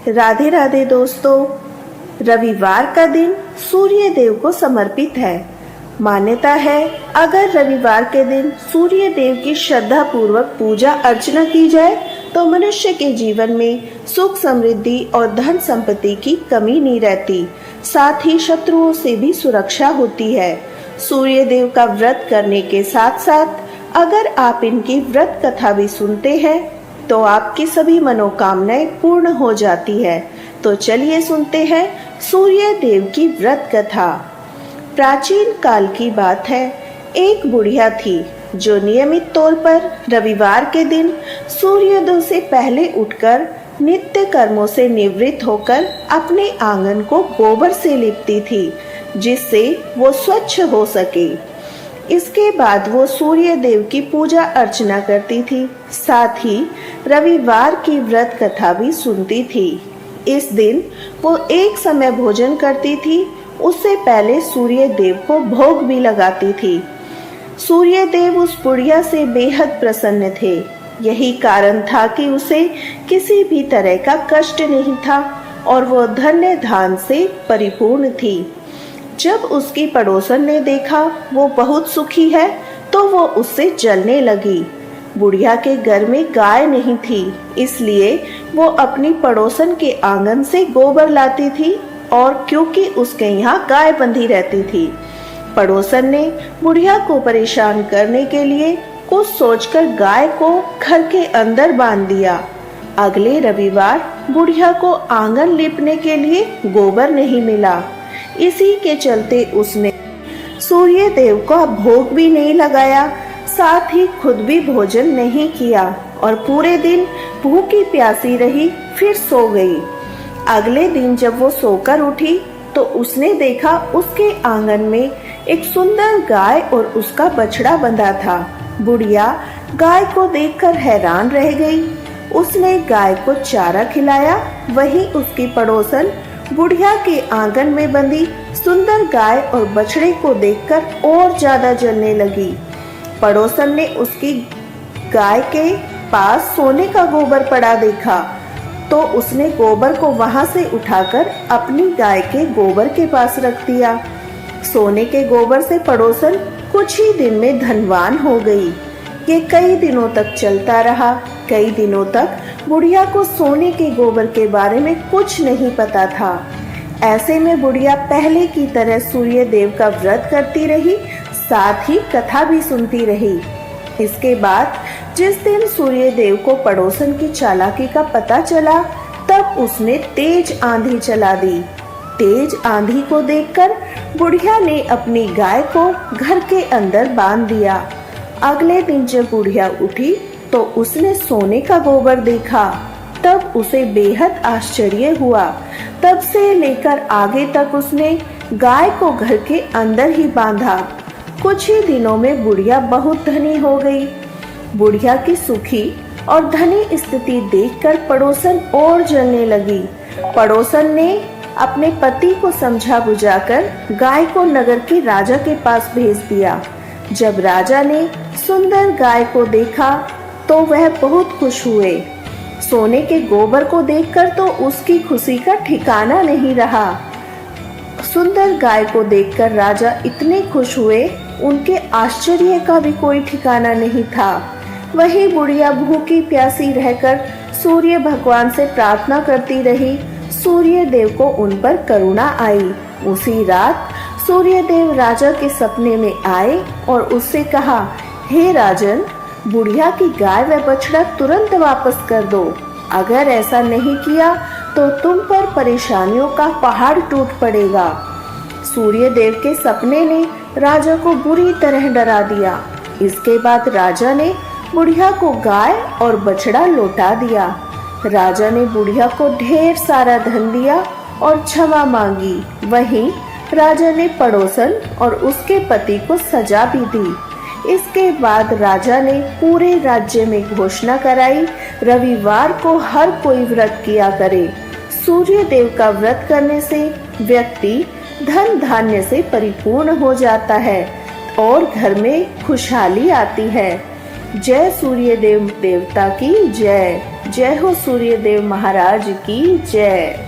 राधे राधे दोस्तों। रविवार का दिन सूर्य देव को समर्पित है। मान्यता है अगर रविवार के दिन सूर्य देव की श्रद्धा पूर्वक पूजा अर्चना की जाए तो मनुष्य के जीवन में सुख समृद्धि और धन संपत्ति की कमी नहीं रहती, साथ ही शत्रुओं से भी सुरक्षा होती है। सूर्य देव का व्रत करने के साथ साथ अगर आप इनकी व्रत कथा भी सुनते हैं तो आपकी सभी मनोकामनाएं पूर्ण हो जाती है। तो चलिए सुनते हैं सूर्य देव की व्रत कथा। प्राचीन काल की बात है, एक बुढ़िया थी जो नियमित तौर पर रविवार के दिन सूर्योदय से पहले उठकर नित्य कर्मों से निवृत्त होकर अपने आंगन को गोबर से लिपती थी, जिससे वो स्वच्छ हो सके। इसके बाद वो सूर्य देव की पूजा अर्चना करती थी, साथ ही रविवार की व्रत कथा भी सुनती थी। इस दिन वो एक समय भोजन करती थी, उससे पहले सूर्य देव को भोग भी लगाती थी। सूर्य देव उस बुढ़िया से बेहद प्रसन्न थे। यही कारण था कि उसे किसी भी तरह का कष्ट नहीं था और वो धन्य धान से परिपूर्ण थी। जब उसकी पड़ोसन ने देखा वो बहुत सुखी है तो वो उससे जलने लगी। बुढ़िया के घर में गाय नहीं थी, इसलिए वो अपनी पड़ोसन के आंगन से गोबर लाती थी और क्योंकि उसके यहाँ गाय बंधी रहती थी, पड़ोसन ने बुढ़िया को परेशान करने के लिए कुछ सोचकर गाय को घर के अंदर बांध दिया। अगले रविवार बुढ़िया को आंगन लीपने के लिए गोबर नहीं मिला। इसी के चलते उसने सूर्य देव का भोग भी नहीं लगाया, साथ ही खुद भी भोजन नहीं किया और पूरे दिन भूखी प्यासी रही, फिर सो गई। अगले दिन जब वो सोकर उठी तो उसने देखा उसके आंगन में एक सुंदर गाय और उसका बछड़ा बंधा था। बुढ़िया गाय को देखकर हैरान रह गई। उसने गाय को चारा खिलाया। वहीं उसकी पड़ोसन बुढ़िया के आंगन में बंधी सुंदर गाय और बछड़े को देखकर और ज्यादा जलने लगी। पड़ोसन ने उसकी गाय के पास सोने का गोबर पड़ा देखा तो उसने गोबर को वहां से उठाकर अपनी गाय के गोबर के पास रख दिया। सोने के गोबर से पड़ोसन कुछ ही दिन में धनवान हो गई। ये कई दिनों तक चलता रहा। कई दिनों तक बुढ़िया को सोने के गोबर के बारे में कुछ नहीं पता था। ऐसे में बुढ़िया पहले की तरह सूर्य देव का व्रत करती रही, साथ ही कथा भी सुनती रही। इसके बाद जिस दिन सूर्य देव को पड़ोसन की चालाकी का पता चला तब उसने तेज आंधी चला दी। तेज आंधी को देखकर बुढ़िया ने अपनी गाय को घर के अंदर बांध दिया। अगले दिन जब बुढ़िया उठी तो उसने सोने का गोबर देखा। तब उसे बेहद आश्चर्य हुआ। तब से लेकर आगे तक उसने गाय को घर के अंदर ही बांधा। कुछ ही दिनों में बुढ़िया बहुत धनी हो गई। बुढ़िया की सुखी और धनी स्थिति देखकर पड़ोसन और जलने लगी। पड़ोसन ने अपने पति को समझा बुझाकर गाय को नगर के राजा के पास भेज दिया। जब राजा ने सुंदर गाय को देखा तो वह बहुत खुश हुए। सोने के गोबर को देखकर तो उसकी खुशी का ठिकाना नहीं रहा। सुंदर गाय को देखकर राजा इतने खुश हुए, उनके आश्चर्य का भी कोई ठिकाना नहीं था। वही बुढ़िया भूखी प्यासी रहकर सूर्य भगवान से प्रार्थना करती रही। सूर्य देव को उन पर करुणा आई। उसी रात सूर्य देव राजा के सपने में आए और उससे कहा, हे राजन, बुढ़िया की गाय व बछड़ा तुरंत वापस कर दो। अगर ऐसा नहीं किया तो तुम पर परेशानियों का पहाड़ टूट पड़ेगा। सूर्य देव के सपने ने राजा को बुरी तरह डरा दिया। इसके बाद राजा ने बुढ़िया को गाय और बछड़ा लौटा दिया। राजा ने बुढ़िया को ढेर सारा धन दिया और क्षमा मांगी। वहीं राजा ने पड़ोसन और उसके पति को सजा भी दी। इसके बाद राजा ने पूरे राज्य में घोषणा कराई, रविवार को हर कोई व्रत किया करे। सूर्य देव का व्रत करने से व्यक्ति धन धान्य से परिपूर्ण हो जाता है और घर में खुशहाली आती है। जय सूर्य देव देवता की जय। जय हो सूर्य देव महाराज की जय।